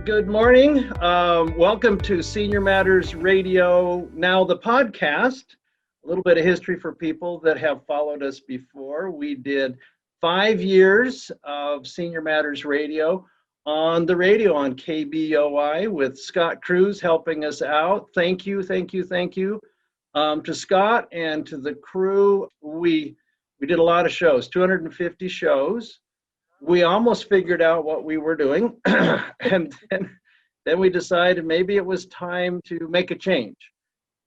Good morning. Welcome to Senior Matters Radio, now the podcast. A little bit of history for people that have followed us before. We did 5 years of Senior Matters Radio on the radio on KBOI with Scott Cruz helping us out. Thank you to Scott and to the crew. We did a lot of shows, 250 shows. We almost figured out what we were doing, and then we decided maybe it was time to make a change.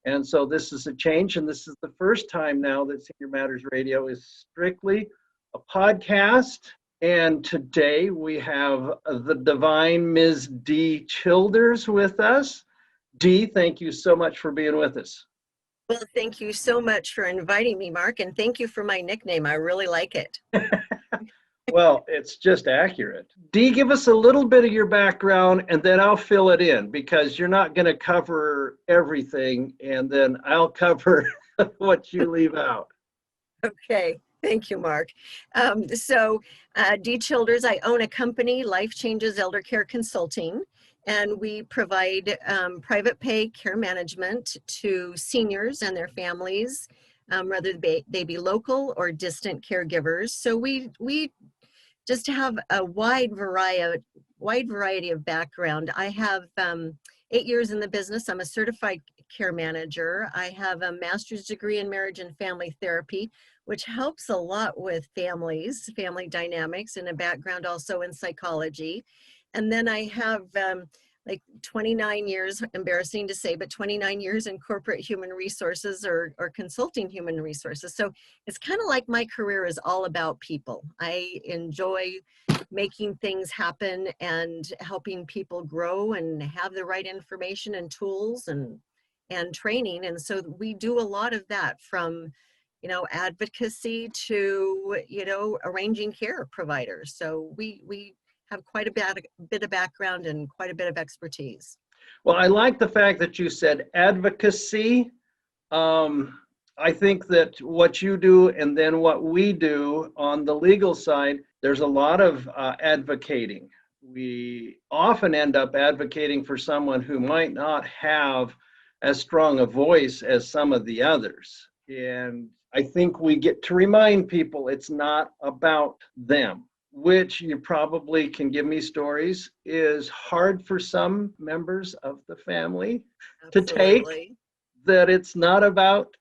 And so this is a change, and this is the first time now that Senior Matters Radio is strictly a podcast. And today we have the divine Ms. Dee Childers with us. Dee, thank you so much for being with us. Well, thank you so much for inviting me, Mark, and thank you for my nickname. I really like it. Well, it's just accurate. Dee, give us a little bit of your background and then I'll fill it in because you're not going to cover everything and then I'll cover what you leave out. Okay. Thank you, Mark. Dee Childers, I own a company, Life Changes Elder Care Consulting, and we provide private pay care management to seniors and their families, whether they be local or distant caregivers. So we just have a wide variety of background. I have 8 years in the business. I'm a certified care manager. I have a master's degree in marriage and family therapy, which helps a lot with families, family dynamics, and a background also in psychology. And then I have 29 years, embarrassing to say, but 29 years in corporate human resources or consulting human resources. So it's kind of like my career is all about people. I enjoy making things happen and helping people grow and have the right information and tools and training. And so we do a lot of that, from advocacy to arranging care providers. So we have quite a bit of background and quite a bit of expertise. Well, I like the fact that you said advocacy. I think that what you do and then what we do on the legal side, there's a lot of advocating. We often end up advocating for someone who might not have as strong a voice as some of the others. And I think we get to remind people it's not about them, which you probably can give me stories, is hard for some members of the family to take, that it's not about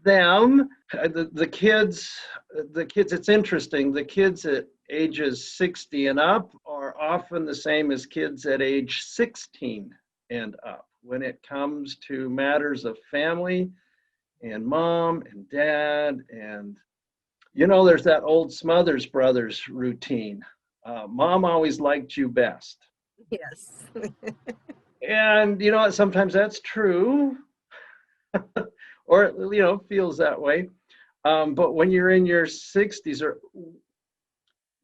them. The kids, it's interesting, the kids at ages 60 and up are often the same as kids at age 16 and up when it comes to matters of family and mom and dad. And there's that old Smothers Brothers routine. Mom always liked you best. Yes. And sometimes that's true, or it feels that way. But when you're in your 60s, or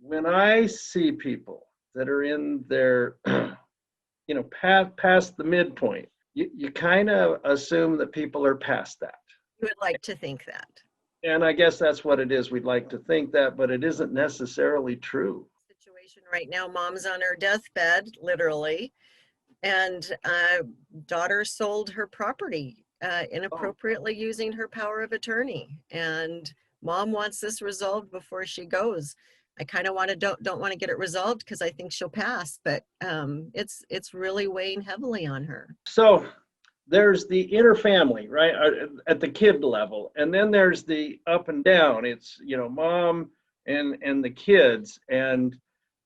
when I see people that are in their, past the midpoint, you kind of assume that people are past that. You would like to think that. And I guess that's what it is. We'd like to think that, but it isn't necessarily true. Situation right now, mom's on her deathbed, literally, and daughter sold her property inappropriately using her power of attorney. And mom wants this resolved before she goes. I kind of don't want to get it resolved because I think she'll pass, but it's really weighing heavily on her. So there's the inner family, right, at the kid level. And then there's the up and down. It's, mom and the kids. And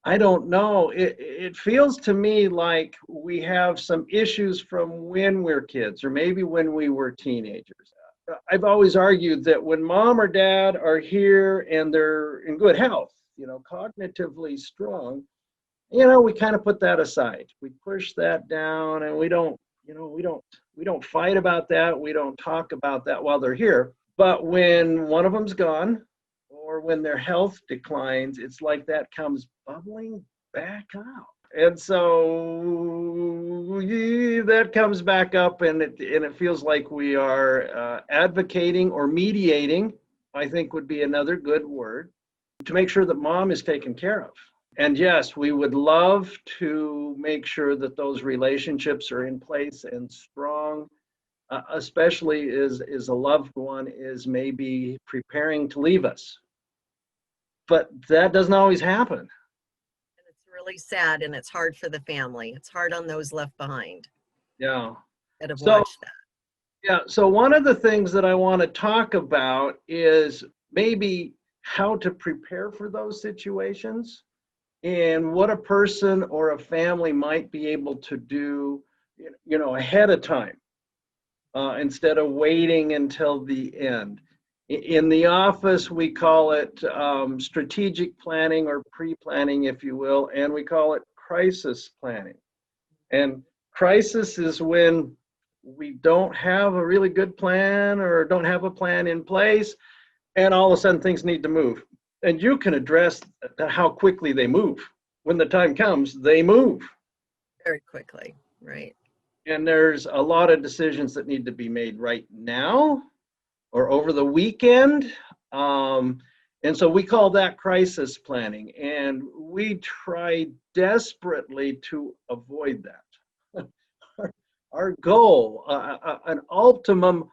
I don't know, it feels to me like we have some issues from when we're kids, or maybe when we were teenagers. I've always argued that when mom or dad are here and they're in good health, cognitively strong, we kind of put that aside. We push that down, and we don't fight about that. We don't talk about that while they're here. But when one of them's gone, or when their health declines, it's like that comes bubbling back out. And so that comes back up, and it feels like we are advocating or mediating, I think would be another good word, to make sure that mom is taken care of. And yes, we would love to make sure that those relationships are in place and strong, especially as a loved one is maybe preparing to leave us. But that doesn't always happen. And it's really sad, and it's hard for the family. It's hard on those left behind Yeah. that have So, watched that. yeah. So one of the things that I want to talk about is maybe how to prepare for those situations and what a person or a family might be able to do, ahead of time, instead of waiting until the end. In the office, we call it strategic planning or pre-planning, if you will, and we call it crisis planning. And crisis is when we don't have a really good plan or don't have a plan in place, and all of a sudden things need to move. And you can address how quickly they move. When the time comes, they move. Very quickly, right? And there's a lot of decisions that need to be made right now or over the weekend. And so we call that crisis planning. And we try desperately to avoid that. Our goal, an ultimum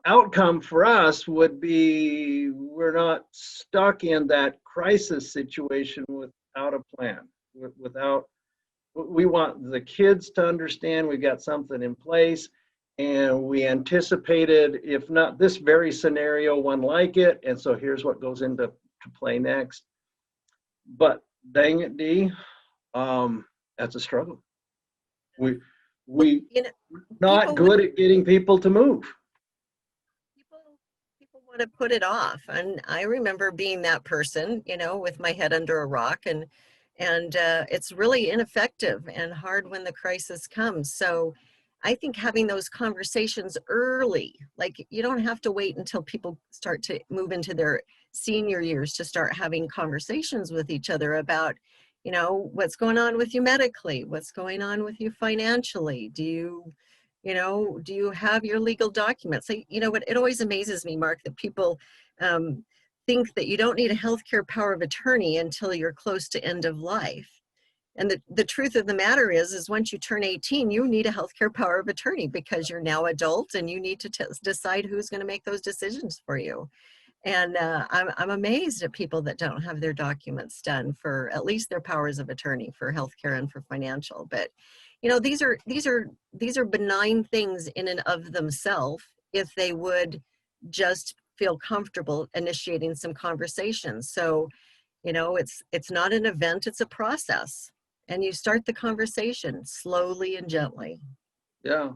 outcome for us would be we're not stuck in that crisis situation without a plan, without, we want the kids to understand we've got something in place and we anticipated, if not this very scenario, one like it. And so here's what goes into play next. But dang it, Dee, that's a struggle. We not good at getting people to move. People want to put it off, and I remember being that person, with my head under a rock, and it's really ineffective and hard when the crisis comes. So I think having those conversations early, like you don't have to wait until people start to move into their senior years to start having conversations with each other about, what's going on with you medically, what's going on with you financially. Do you have your legal documents? So, what it always amazes me, Mark, that people think that you don't need a healthcare power of attorney until you're close to end of life. And the truth of the matter is once you turn 18, you need a healthcare power of attorney because you're now adult and you need to decide who's going to make those decisions for you. And I'm amazed at people that don't have their documents done for at least their powers of attorney for healthcare and for financial. But these are benign things in and of themselves if they would just feel comfortable initiating some conversations. So it's not an event, it's a process, and you start the conversation slowly and gently. Yeah.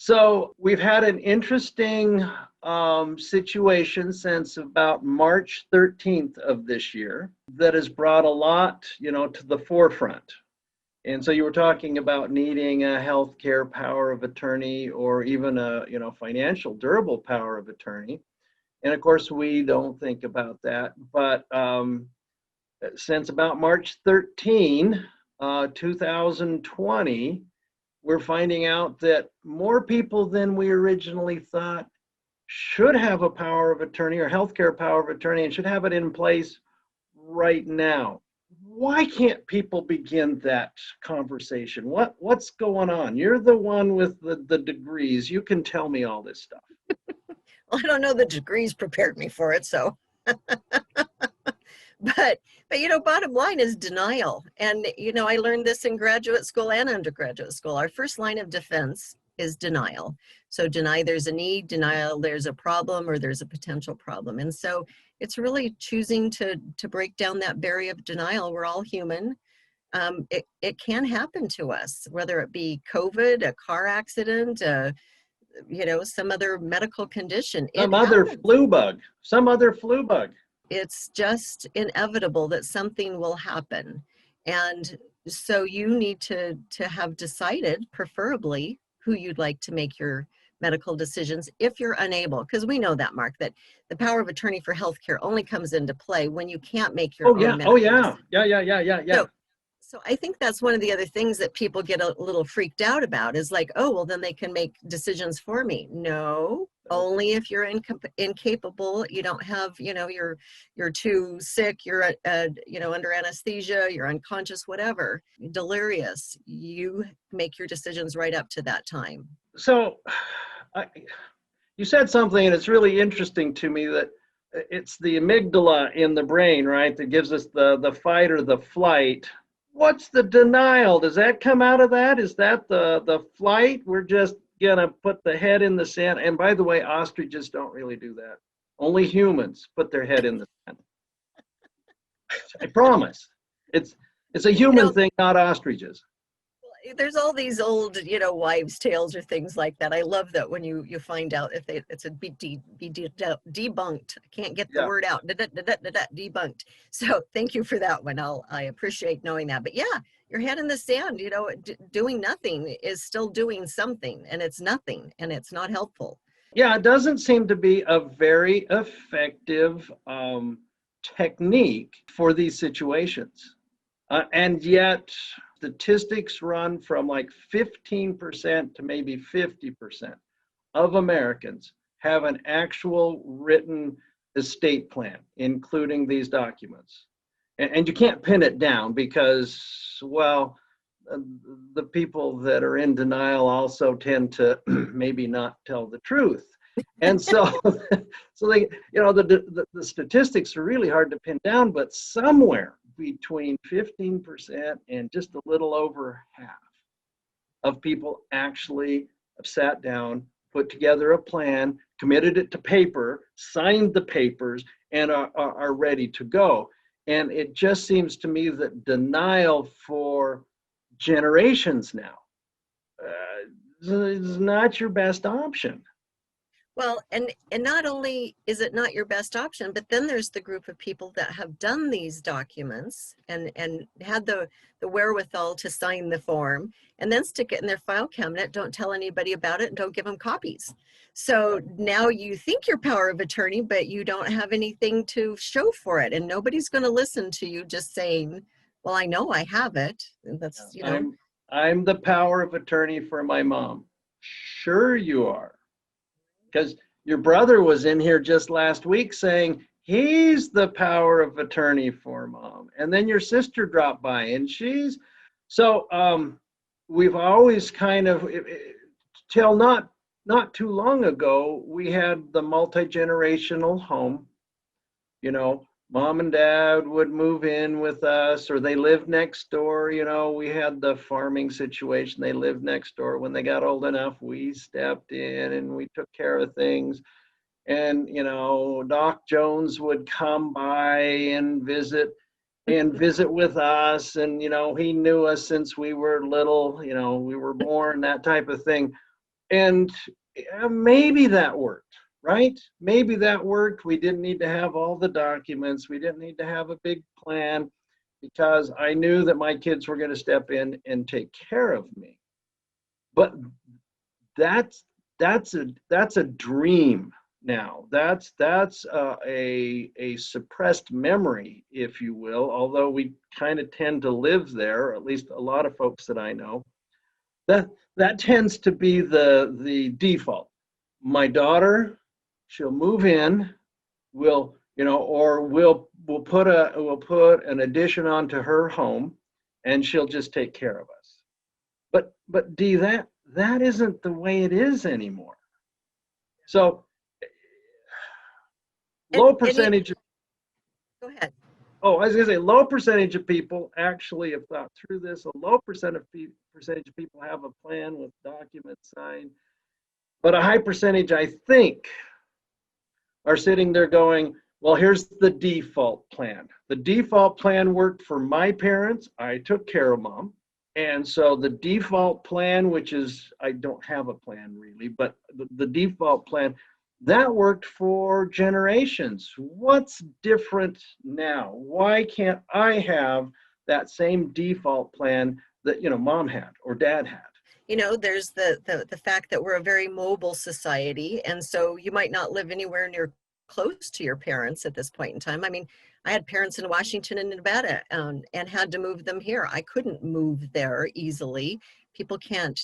So we've had an interesting situation since about March 13th of this year that has brought a lot, to the forefront. And so you were talking about needing a healthcare power of attorney or even a, financial durable power of attorney. And of course, we don't think about that. But since about March 13, 2020, we're finding out that more people than we originally thought should have a power of attorney or healthcare power of attorney and should have it in place right now. Why can't people begin that conversation? What's going on? You're the one with the degrees. You can tell me all this stuff. Well, I don't know, the degrees prepared me for it, so. But bottom line is denial. And, I learned this in graduate school and undergraduate school. Our first line of defense is denial. So deny there's a need, denial there's a problem or there's a potential problem. And so it's really choosing to break down that barrier of denial. We're all human. It can happen to us, whether it be COVID, a car accident, some other medical condition. Some other flu bug. It's just inevitable that something will happen. And so you need to have decided, preferably, who you'd like to make your medical decisions if you're unable. Because we know that, Mark, that the power of attorney for healthcare only comes into play when you can't make your own medical decisions. Yeah. So I think that's one of the other things that people get a little freaked out about is like, oh, well, then they can make decisions for me. No, Only if you're incapable, you don't have, you're too sick, you're, under anesthesia, you're unconscious, whatever, delirious, you make your decisions right up to that time. So I, you said something, and it's really interesting to me that it's the amygdala in the brain, right, that gives us the fight or the flight. What's the denial? Does that come out of that? Is that the flight? We're just gonna put the head in the sand. And by the way, ostriches don't really do that. Only humans put their head in the sand. I promise. It's a human thing, not ostriches. There's all these old, wives' tales or things like that. I love that when you find out if it's a debunked. I can't get the Yeah. word out. Debunked. So thank you for that one. I appreciate knowing that. But yeah, your head in the sand, doing nothing is still doing something, and it's nothing, and it's not helpful. Yeah, it doesn't seem to be a very effective technique for these situations. And yet, statistics run from like 15% to maybe 50% of Americans have an actual written estate plan, including these documents. And you can't pin it down because, well, the people that are in denial also tend to maybe not tell the truth. And so, the statistics are really hard to pin down, but somewhere between 15% and just a little over half of people actually have sat down, put together a plan, committed it to paper, signed the papers, and are ready to go. And it just seems to me that denial for generations now is not your best option. Well, and not only is it not your best option, but then there's the group of people that have done these documents and had the wherewithal to sign the form and then stick it in their file cabinet, don't tell anybody about it, and don't give them copies. So now you think you're power of attorney, but you don't have anything to show for it, and nobody's going to listen to you just saying, well, I know I have it. And that's, I'm the power of attorney for my mom. Sure you are. Because your brother was in here just last week saying he's the power of attorney for mom. And then your sister dropped by and we've always kind of, till not too long ago, we had the multi-generational home. Mom and dad would move in with us, or they lived next door. We had the farming situation. They lived next door. When they got old enough, we stepped in and we took care of things. And, Doc Jones would come by and visit with us. And, he knew us since we were little, we were born, that type of thing. And maybe that worked. Right? Maybe that worked. We didn't need to have all the documents. We didn't need to have a big plan because I knew that my kids were going to step in and take care of me. But that's a dream now. That's a suppressed memory, if you will, although we kind of tend to live there, at least a lot of folks that I know. That tends to be the default. My daughter, she'll move in, we'll put an addition onto her home, and she'll just take care of us. But Dee, that isn't the way it is anymore. So low percentage. Go ahead. Oh, I was going to say, low percentage of people actually have thought through this. A low percentage of people have a plan with documents signed, but a high percentage, I think, are sitting there going, well, here's the default plan. The default plan worked for my parents. I took care of mom. And so the default plan, which is, I don't have a plan really, but the default plan, that worked for generations. What's different now? Why can't I have that same default plan that, mom had or dad had? There's the fact that we're a very mobile society, and so you might not live anywhere near close to your parents at this point in time. I mean, I had parents in Washington and Nevada, and had to move them here. I couldn't move there easily. People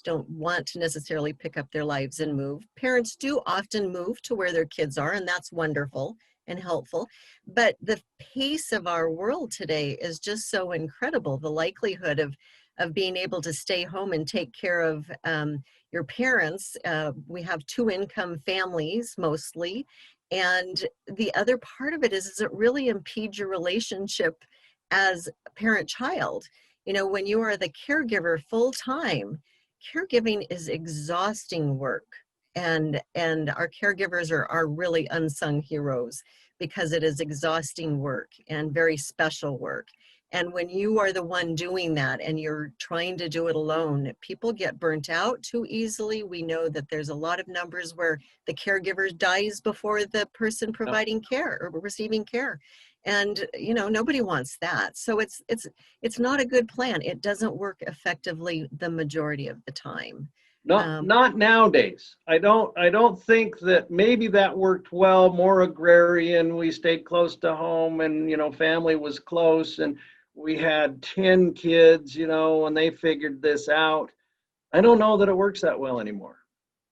don't want to necessarily pick up their lives and move. Parents do often move to where their kids are, and that's wonderful and helpful. But the pace of our world today is just so incredible. The likelihood of being able to stay home and take care of your parents. We have two income families mostly. And the other part of it is it really impedes your relationship as parent-child. You know, when you are the caregiver full time, caregiving is exhausting work. And our caregivers are really unsung heroes because it is exhausting work and very special work. And when you are the one doing that and you're trying to do it alone, people get burnt out too easily. We know that there's a lot of numbers where the caregiver dies before the person providing care or receiving care. And, you know, nobody wants that. So it's not a good plan. It doesn't work effectively the majority of the time. Not nowadays. I don't think that maybe that worked well, more agrarian. We stayed close to home and, you know, family was close and we had 10 kids, you know, when they figured this out. I don't know that it works that well anymore.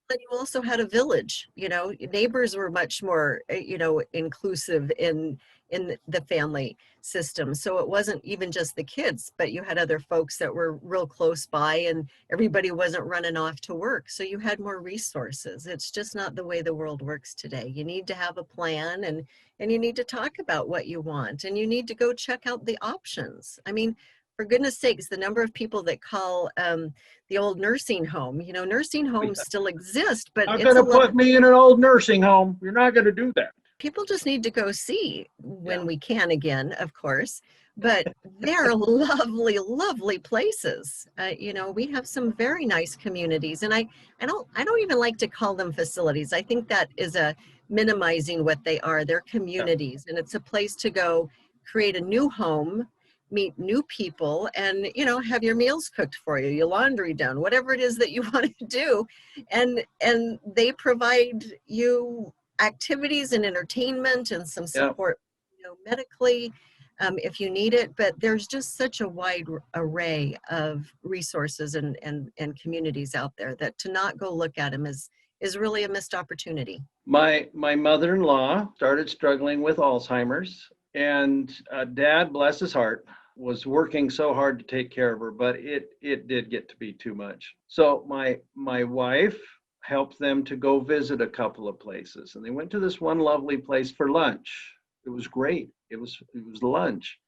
But you also had a village, you know, neighbors were much more, you know, inclusive in the family system. So it wasn't even just the kids, but you had other folks that were real close by and everybody wasn't running off to work. So you had more resources. It's just not the way the world works today. You need to have a plan and you need to talk about what you want and you need to go check out the options. I mean, for goodness sakes, the number of people that call the old nursing home, you know, nursing homes still exist, but Not it's going to put me in an old nursing home. You're not going to do that. people just need to go see when we can again, of course, but they're lovely, lovely places. You know, we have some very nice communities and I don't even like to call them facilities. I think that is a minimizing what they are. They're communities and it's a place to go create a new home, meet new people and, you know, have your meals cooked for you, your laundry done, whatever it is that you want to do. And they provide you activities and entertainment and some support, you know, medically, if you need it. But there's just such a wide array of resources and communities out there that to not go look at them is really a missed opportunity. My mother-in-law started struggling with Alzheimer's, and Dad, bless his heart, was working so hard to take care of her, but it did get to be too much. So my wife helped them to go visit a couple of places, and they went to this one lovely place for lunch. It was great. It was lunch.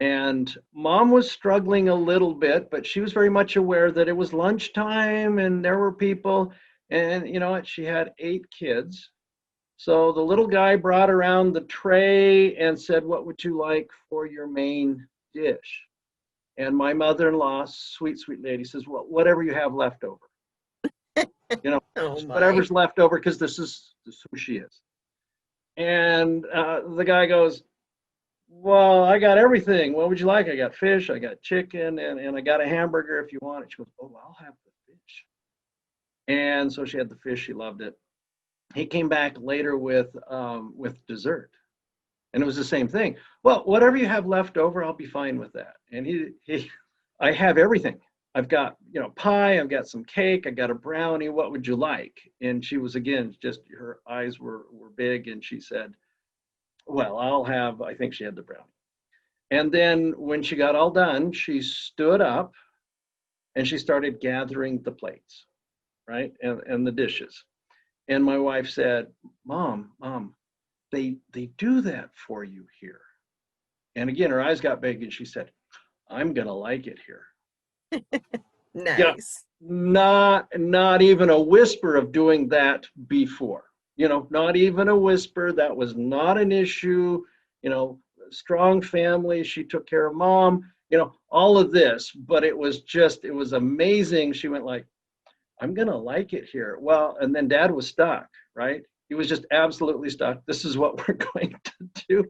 And Mom was struggling a little bit, but she was very much aware that it was lunchtime and there were people, and you know what, she had 8 kids. So the little guy brought around the tray and said, "What would you like for your main dish?" And my mother-in-law, sweet, sweet lady, says, "Well, whatever you have left over." You know, whatever's left over, because this is who she is. And the guy goes, "Well, I got everything. What would you like? I got fish, I got chicken, and I got a hamburger if you want it." She goes, "Oh, I'll have the fish." And so she had the fish. She loved it. He came back later with dessert. And it was the same thing. "Well, whatever you have left over, I'll be fine with that." And I have everything. I've got, you know, pie, I've got some cake, I got a brownie. What would you like? And she was, again, just her eyes were big. And she said, "Well, I think she had the brownie." And then when she got all done, she stood up and she started gathering the plates, right? And the dishes. And my wife said, Mom, they do that for you here." And again, her eyes got big and she said, "I'm going to like it here." Nice. Yeah, not even a whisper of doing that before. You know, not even a whisper. That was not an issue. You know, strong family. She took care of Mom, you know, all of this. But it was amazing. She went like, "I'm going to like it here." Well, and then Dad was stuck, right? He was just absolutely stuck. This is what we're going to do.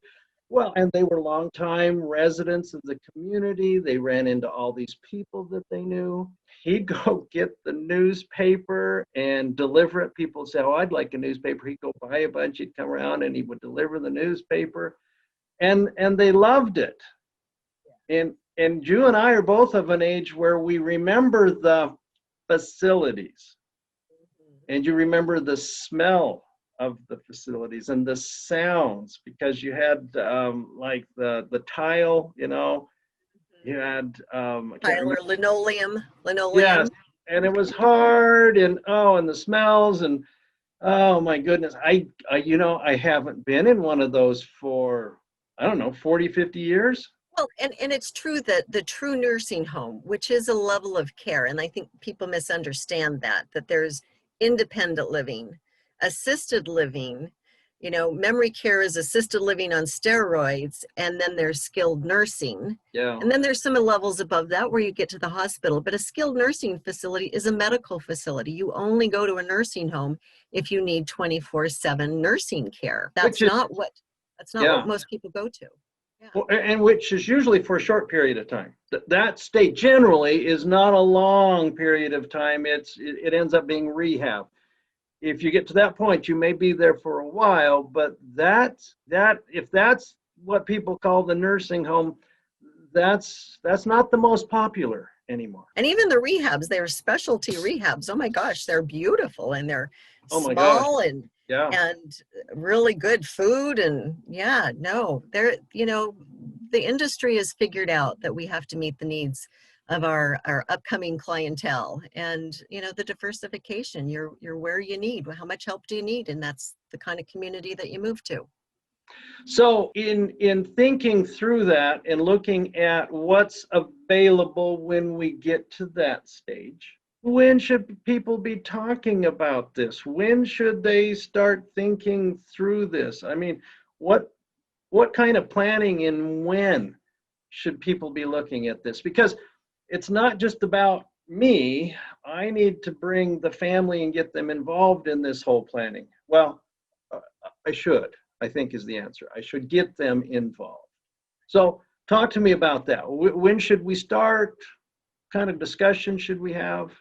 Well, and they were longtime residents of the community. They ran into all these people that they knew. He'd go get the newspaper and deliver it. People would say, "Oh, I'd like a newspaper." He'd go buy a bunch. He'd come around and he would deliver the newspaper, and they loved it. And you and I are both of an age where we remember the facilities, and you remember the smell of the facilities and the sounds, because you had like the tile, you had I can't Tile remember. or linoleum, Yes, linoleum. and it was hard, and the smells, and oh my goodness, I haven't been in one of those for, I don't know, 40, 50 years. Well, and it's true that the true nursing home, which is a level of care, and I think people misunderstand that there's independent living, assisted living, memory care is assisted living on steroids, and then there's skilled nursing. Yeah. And then there's some levels above that where you get to the hospital, but a skilled nursing facility is a medical facility. You only go to a nursing home if you need 24/7 nursing care. Which is, That's not what yeah. most people go to. Yeah. Well, and which is usually for a short period of time. That state generally is not a long period of time. It ends up being rehab. If you get to that point, you may be there for a while, but if that's what people call the nursing home, that's not the most popular anymore. And even the rehabs, they're specialty rehabs. Oh my gosh, they're beautiful, and they're Oh my gosh. small Yeah. and really good food. And yeah, no, the industry has figured out that we have to meet the needs of our upcoming clientele, and the diversification. You're where you need. How much help do you need? And that's the kind of community that you move to. So in thinking through that and looking at what's available when we get to that stage, when should people be talking about this? When should they start thinking through this? I mean, what kind of planning and when should people be looking at this? Because it's not just about me. I need to bring the family and get them involved in this whole planning. Well, I should, I think is the answer. I should get them involved. So talk to me about that. When should we start? What kind of discussion should we have?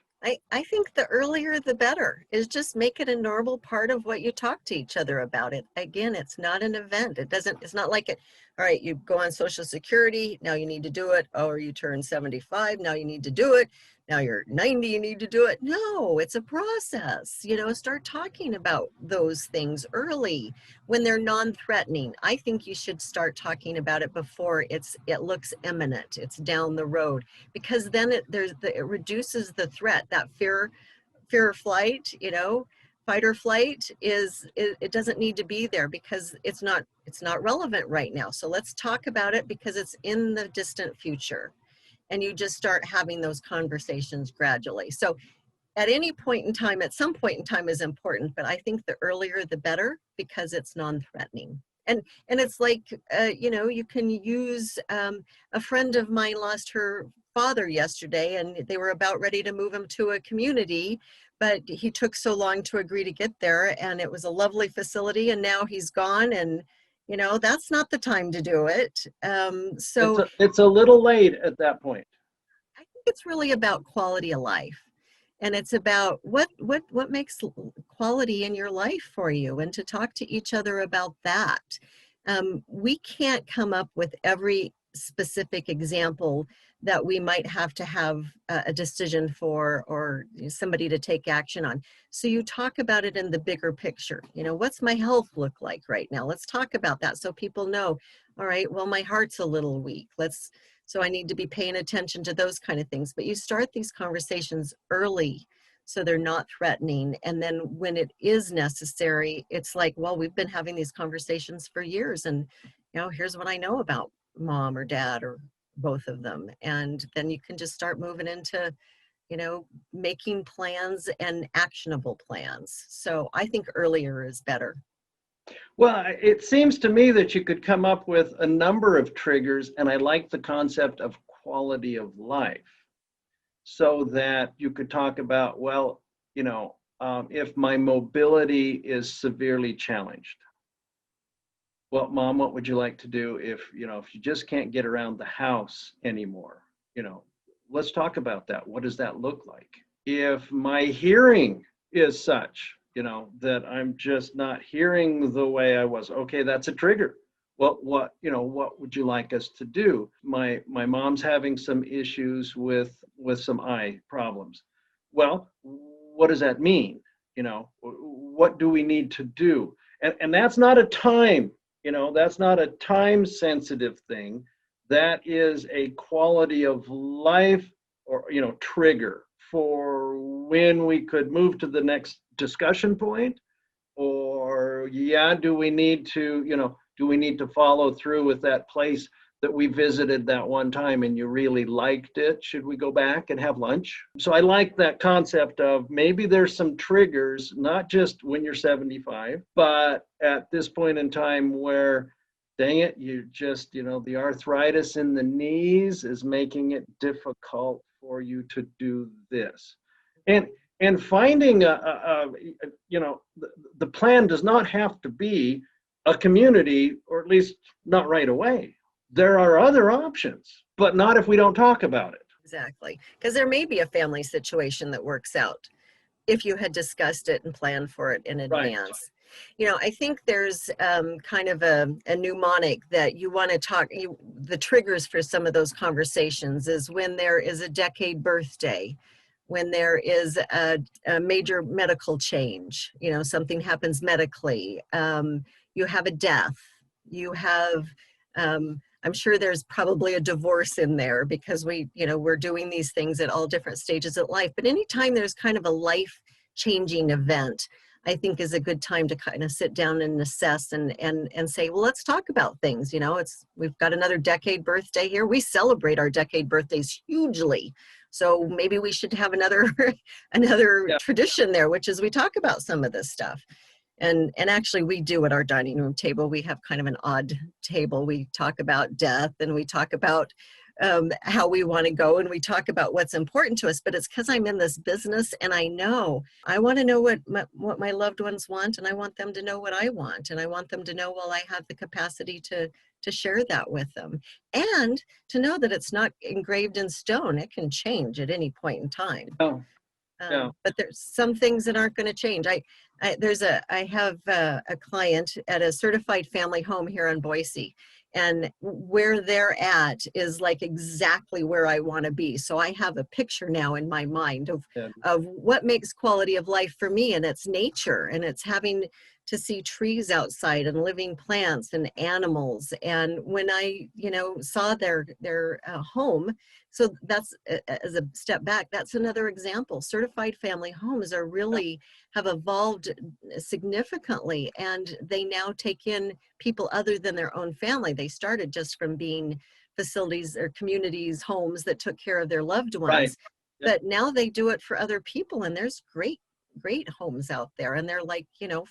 I think the earlier the better, is just make it a normal part of what you talk to each other about. It again, it's not an event. It's not like it, all right, you go on Social Security, now you need to do it. Or you turn 75, now you need to do it. Now you're 90, you need to do it. No, it's a process. Start talking about those things early when they're non-threatening. I think you should start talking about it before it looks imminent. It's down the road, because then it reduces the threat. That fear or flight, fight or flight it doesn't need to be there, because it's not relevant right now. So let's talk about it because it's in the distant future. And you just start having those conversations gradually. So at some point in time is important, but I think the earlier the better, because it's non-threatening. And it's like, you can use, a friend of mine lost her father yesterday, and they were about ready to move him to a community, but he took so long to agree to get there, and it was a lovely facility, and now he's gone, and that's not the time to do it. So It's a little late at that point. I think it's really about quality of life. And it's about what makes quality in your life for you, and to talk to each other about that. We can't come up with every specific example that we might have to have a decision for, or somebody to take action on. So you talk about it in the bigger picture. What's my health look like right now? Let's talk about that, so people know, all right, well, my heart's a little weak. So I need to be paying attention to those kind of things. But you start these conversations early, so they're not threatening. And then when it is necessary, it's like, well, we've been having these conversations for years, and here's what I know about mom or dad or both of them. And then you can just start moving into, making plans and actionable plans. So I think earlier is better. Well, it seems to me that you could come up with a number of triggers, and I like the concept of quality of life, so that you could talk about, well, if my mobility is severely challenged, well, Mom, what would you like to do if you just can't get around the house anymore? You know, let's talk about that. What does that look like? If my hearing is such, that I'm just not hearing the way I was, okay, that's a trigger. Well, what would you like us to do? My mom's having some issues with some eye problems. Well, what does that mean? What do we need to do? And that's not a time, that's not a time sensitive thing. That is a quality of life or, trigger for when we could move to the next discussion point. Or, yeah, do we need to follow through with that place that we visited that one time and you really liked it? Should we go back and have lunch? So I like that concept of maybe there's some triggers, not just when you're 75, but at this point in time where, dang it, you just, the arthritis in the knees is making it difficult for you to do this. And finding the plan does not have to be a community, or at least not right away. There are other options, but not if we don't talk about it. Exactly. Because there may be a family situation that works out if you had discussed it and planned for it in Right. advance. I think there's kind of a mnemonic that you want to talk, the triggers for some of those conversations is when there is a decade birthday, when there is a major medical change, something happens medically, you have a death, you have, I'm sure there's probably a divorce in there because we're doing these things at all different stages of life. But anytime there's kind of a life changing event, I think is a good time to kind of sit down and assess and say, well, let's talk about things. We've got another decade birthday here. We celebrate our decade birthdays hugely. So maybe we should have another tradition there, which is we talk about some of this stuff. And actually we do at our dining room table. We have kind of an odd table. We talk about death and we talk about how we want to go and we talk about what's important to us, but it's because I'm in this business and I want to know what my loved ones want, and I want them to know what I want, and I want them to know, well, I have the capacity to share that with them, and to know that it's not engraved in stone. It can change at any point in time. Oh, yeah. But there's some things that aren't going to change. I have a client at a certified family home here in Boise, and where they're at is like exactly where I want to be. So I have a picture now in my mind of what makes quality of life for me, and it's nature, and it's having to see trees outside and living plants and animals. And when I, saw their home, so that's, as a step back, that's another example. Certified family homes are really have evolved significantly, and they now take in people other than their own family. They started just from being facilities or communities, homes that took care of their loved ones. Right. Yep. But now they do it for other people, and there's great homes out there, and they're like,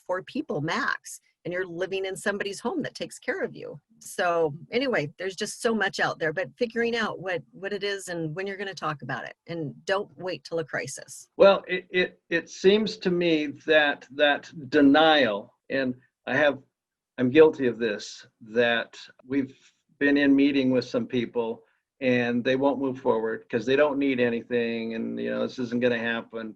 4 people max, and you're living in somebody's home that takes care of you. So anyway, there's just so much out there, but figuring out what it is and when you're going to talk about it, and don't wait till a crisis. Well, it seems to me that denial, and I'm guilty of this, that we've been in meeting with some people and they won't move forward because they don't need anything, and this isn't going to happen.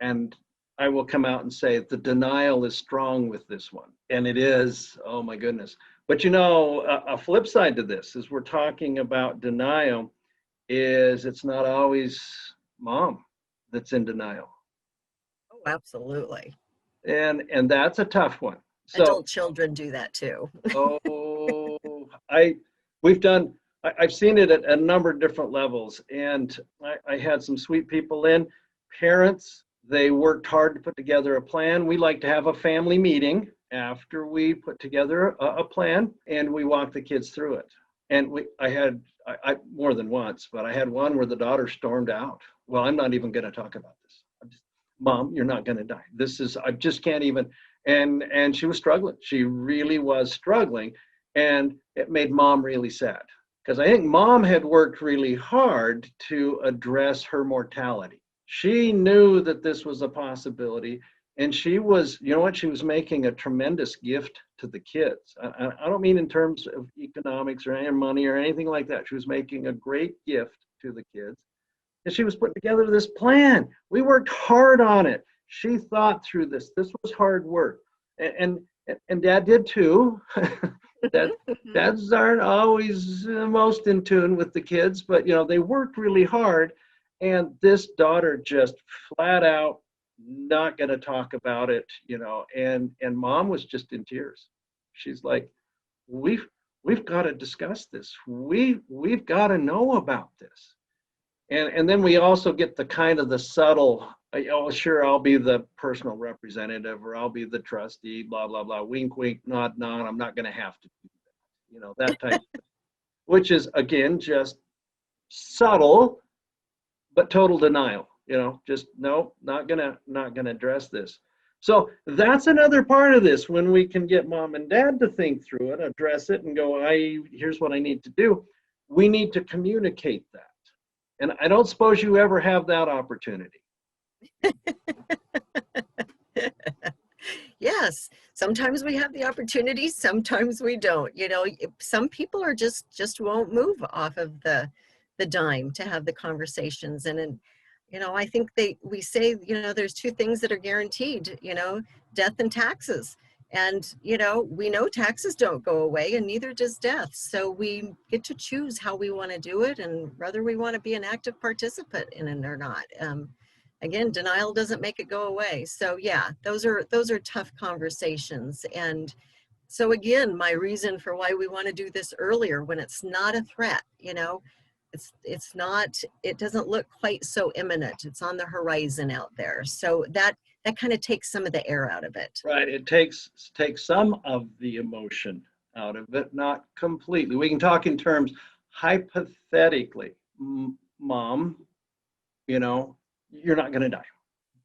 And I will come out and say the denial is strong with this one, and it is. Oh my goodness! But a flip side to this is we're talking about denial. Is it's not always mom that's in denial. Oh, absolutely. And that's a tough one. So, adult children do that too. I've seen it at a number of different levels, and I had some sweet people in, parents. They worked hard to put together a plan. We like to have a family meeting after we put together a plan, and we walk the kids through it. And I more than once, but I had one where the daughter stormed out. Well, I'm not even going to talk about this. Mom, you're not going to die. I just can't even. And she was struggling. She really was struggling. And it made mom really sad, because I think mom had worked really hard to address her mortality. She knew that this was a possibility. And she was, you know what, she was making a tremendous gift to the kids. I don't mean in terms of economics or any money or anything like that. She was making a great gift to the kids. And she was putting together this plan. We worked hard on it. She thought through this. This was hard work. And Dad did too. Dads aren't always most in tune with the kids, but you know, they worked really hard. And this daughter just flat out not going to talk about it, you know, and mom was just in tears. She's like, we've got to discuss this. We've got to know about this. And then we also get the kind of the subtle, oh, sure, I'll be the personal representative, or I'll be the trustee, blah, blah, blah, wink, wink, nod, nod. I'm not going to have to do that, you know, that type of thing, which is, again, just subtle, but total denial, you know, just, no, not gonna address this. So that's another part of this, when we can get mom and dad to think through it, address it, and go, here's what I need to do. We need to communicate that. And I don't suppose you ever have that opportunity. Yes, sometimes we have the opportunity, sometimes we don't. You know, some people are just won't move off of the dime to have the conversations. And you know, I think we say, you know, there's two things that are guaranteed, you know, death and taxes. And, you know, we know taxes don't go away, and neither does death. So we get to choose how we want to do it, and whether we want to be an active participant in it or not. Again, denial doesn't make it go away. So yeah, those are tough conversations. And so again, my reason for why we want to do this earlier, when it's not a threat, you know, it's not, it doesn't look quite so imminent. It's on the horizon out there. So that kind of takes some of the air out of it. Right. It takes some of the emotion out of it, not completely. We can talk in terms hypothetically. Mom, you know, you're not going to die,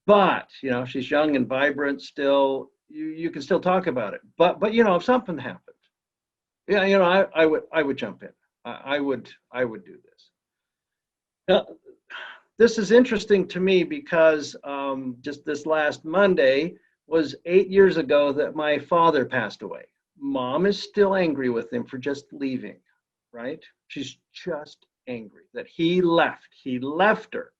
but you know, she's young and vibrant still. You can still talk about it. But you know, if something happened, yeah, you know, I would jump in. I would do this. Now, this is interesting to me because just this last Monday was 8 years ago that my father passed away. Mom is still angry with him for just leaving, right? She's just angry that he left. He left her.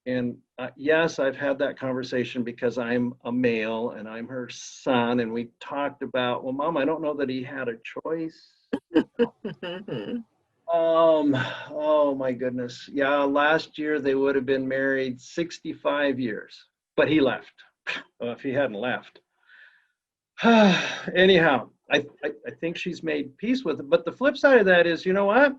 And yes, I've had that conversation because I'm a male and I'm her son. And we talked about, well, Mom, I don't know that he had a choice. Oh my goodness. Yeah, last year they would have been married 65 years, but he left. Well, if he hadn't left. Anyhow, I think she's made peace with it. But the flip side of that is, you know what?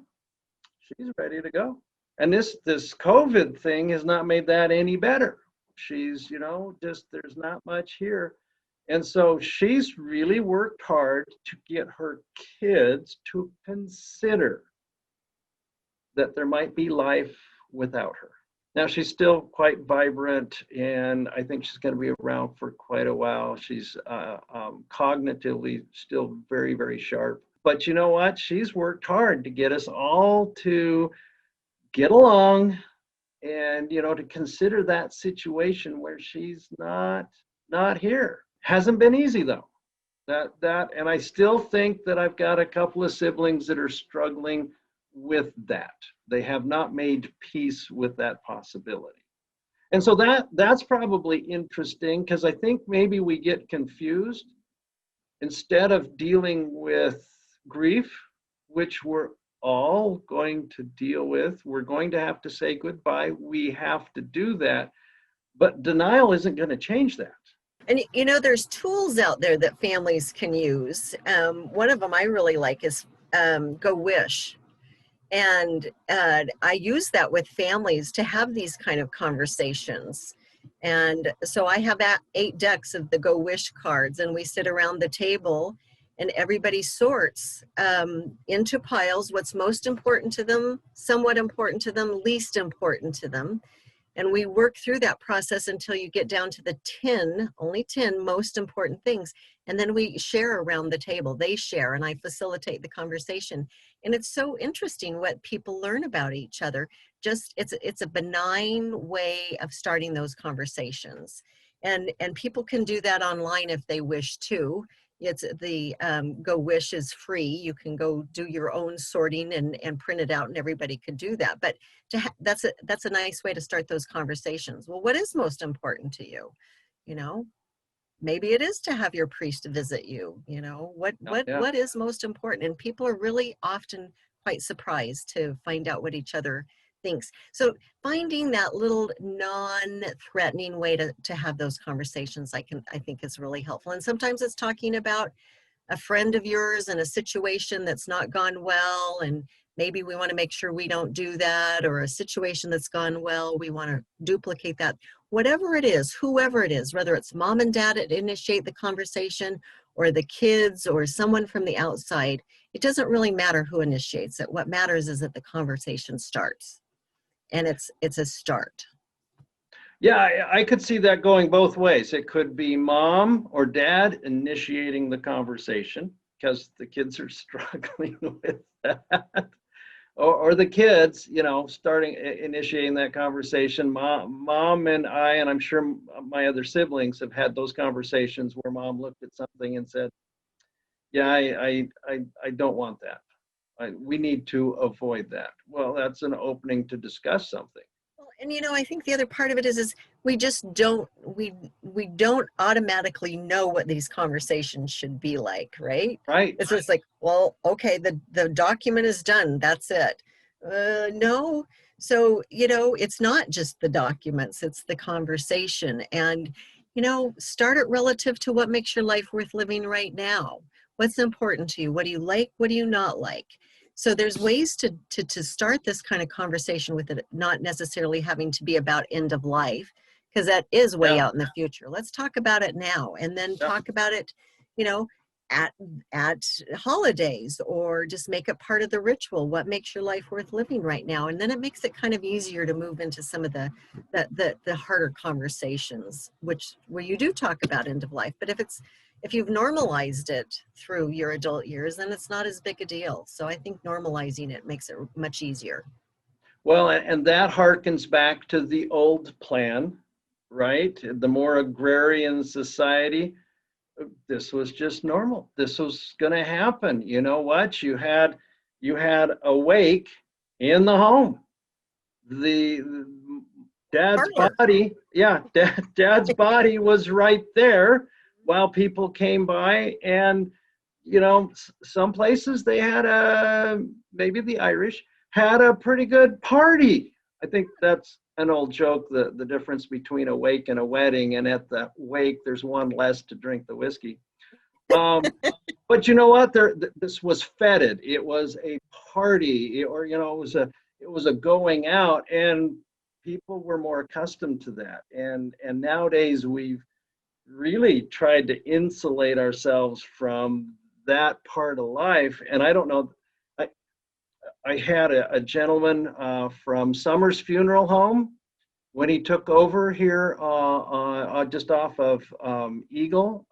She's ready to go. And this COVID thing has not made that any better. She's, you know, just there's not much here. And so she's really worked hard to get her kids to consider that there might be life without her. Now, she's still quite vibrant, and I think she's going to be around for quite a while. She's cognitively still very, very sharp. But you know what? She's worked hard to get us all to get along and, you know, to consider that situation where she's not here. Hasn't been easy, though. And I still think that I've got a couple of siblings that are struggling with that. They have not made peace with that possibility. And so that's probably interesting, because I think maybe we get confused. Instead of dealing with grief, which we're all going to deal with, we're going to have to say goodbye. We have to do that. But denial isn't going to change that. And you know, there's tools out there that families can use. One of them I really like is Go Wish. And I use that with families to have these kind of conversations. And so I have 8 decks of the Go Wish cards, and we sit around the table and everybody sorts into piles what's most important to them, somewhat important to them, least important to them. And we work through that process until you get down to the 10, only 10 most important things. And then we share around the table. They share, and I facilitate the conversation. And it's so interesting what people learn about each other. Just it's a benign way of starting those conversations. And people can do that online if they wish to. It's the Go Wish is free. You can go do your own sorting and print it out, and everybody could do that. But that's a nice way to start those conversations. Well, what is most important to you? You know, maybe it is to have your priest visit you. You know, Yeah. what is most important? And people are really often quite surprised to find out what each other thinks. So finding that little non-threatening way to have those conversations, I think is really helpful. And sometimes it's talking about a friend of yours in a situation that's not gone well, and maybe we want to make sure we don't do that, or a situation that's gone well, we want to duplicate that. Whatever it is, whoever it is, whether it's mom and dad that initiate the conversation, or the kids, or someone from the outside, it doesn't really matter who initiates it. What matters is that the conversation starts, and it's a start. Yeah, I could see that going both ways. It could be mom or dad initiating the conversation because the kids are struggling with that. Or the kids, starting initiating that conversation. Mom and I, and I'm sure my other siblings have had those conversations where mom looked at something and said, "Yeah, I don't want that. We need to avoid that." Well, that's an opening to discuss something. Well, and I think the other part of it is we just we don't automatically know what these conversations should be like, right? Right. It's just like, well, okay, the document is done, that's it. No. So, it's not just the documents, it's the conversation. And, start it relative to what makes your life worth living right now. What's important to you? What do you like? What do you not like? So there's ways to start this kind of conversation with it, not necessarily having to be about end of life, because that is way Yeah. out in the future. Let's talk about it now, and then Yeah. talk about it, you know, at holidays, or just make it part of the ritual. What makes your life worth living right now? And then it makes it kind of easier to move into some of the harder conversations, where you do talk about end of life. But if you've normalized it through your adult years, then it's not as big a deal. So I think normalizing it makes it much easier. Well, and that harkens back to the old plan, right? The more agrarian society, this was just normal. This was going to happen. You know what? You had a wake in the home. The dad's Parlor. body, yeah, dad's body was right there while people came by. And some places they had maybe the Irish had a pretty good party. I think that's an old joke, the difference between a wake and a wedding, and at the wake there's one less to drink the whiskey. But you know what, this was feted. It was a party, or it was a going out, and people were more accustomed to that. And nowadays we've really tried to insulate ourselves from that part of life. And I don't know, I had a gentleman from Summers Funeral Home when he took over here just off of Eagle,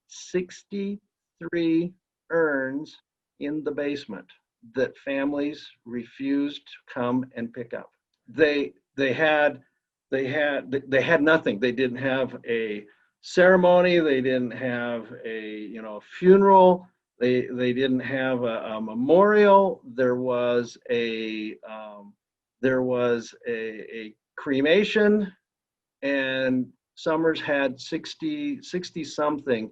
63 urns in the basement that families refused to come and pick up. They had nothing. They didn't have a ceremony. They didn't have a funeral. They didn't have a memorial. There was a cremation, and Summers had 60 something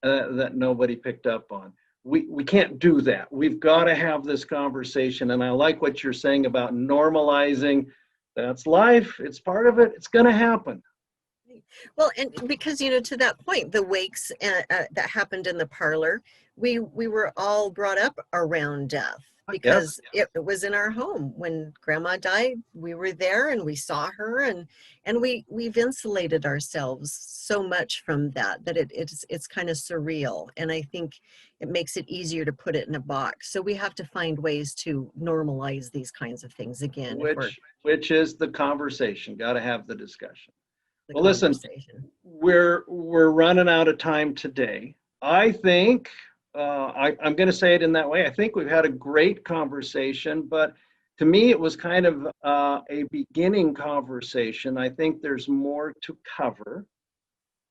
that nobody picked up on. We can't do that. We've got to have this conversation. And I like what you're saying about normalizing. That's life. It's part of it. It's going to happen. Well, and because, to that point, the wakes that happened in the parlor, we were all brought up around death, because it was in our home. When grandma died, we were there and we saw her, and we've insulated ourselves so much from that it's kind of surreal. And I think it makes it easier to put it in a box. So we have to find ways to normalize these kinds of things again. Which is the conversation. Got to have the discussion. Well, listen, we're running out of time today. I think I'm going to say it in that way. I think we've had a great conversation, but to me, it was kind of a beginning conversation. I think there's more to cover.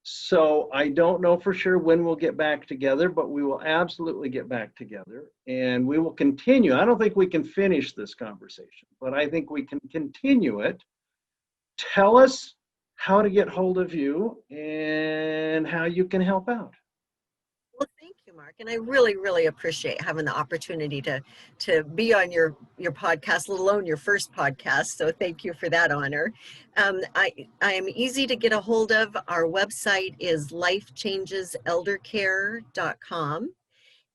So I don't know for sure when we'll get back together, but we will absolutely get back together and we will continue. I don't think we can finish this conversation, but I think we can continue it. Tell us how to get hold of you and how you can help out. Well, thank you, Mark. And I really, really appreciate having the opportunity to be on your podcast, let alone your first podcast. So thank you for that honor. I am easy to get a hold of. Our website is lifechangeseldercare.com.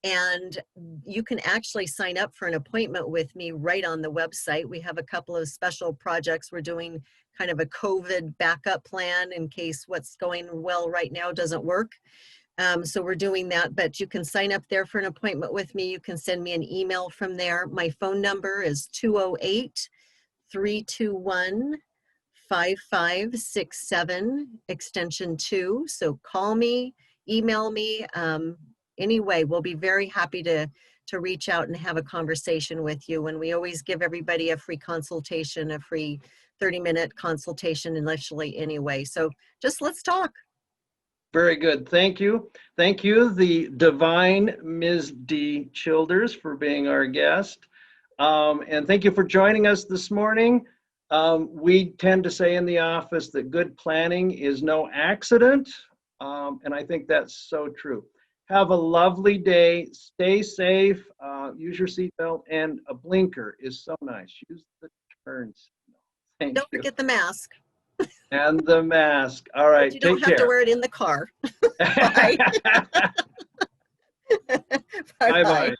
And you can actually sign up for an appointment with me right on the website. We have a couple of special projects. We're doing kind of a COVID backup plan in case what's going well right now doesn't work. So we're doing that, but you can sign up there for an appointment with me. You can send me an email from there. My phone number is 208-321-5567, extension 2. So call me, email me. Anyway, we'll be very happy to reach out and have a conversation with you. And we always give everybody a free consultation, a free 30-minute consultation initially anyway. So just let's talk. Very good. Thank you. Thank you, the divine Ms. Dee Childers, for being our guest. And thank you for joining us this morning. We tend to say in the office that good planning is no accident. And I think that's so true. Have a lovely day. Stay safe. Use your seatbelt. And a blinker is so nice. Use the turn signal. Thank Don't you. forget the mask. And the mask. All right. But you don't take have care. to wear it in the car. Bye. Bye-bye.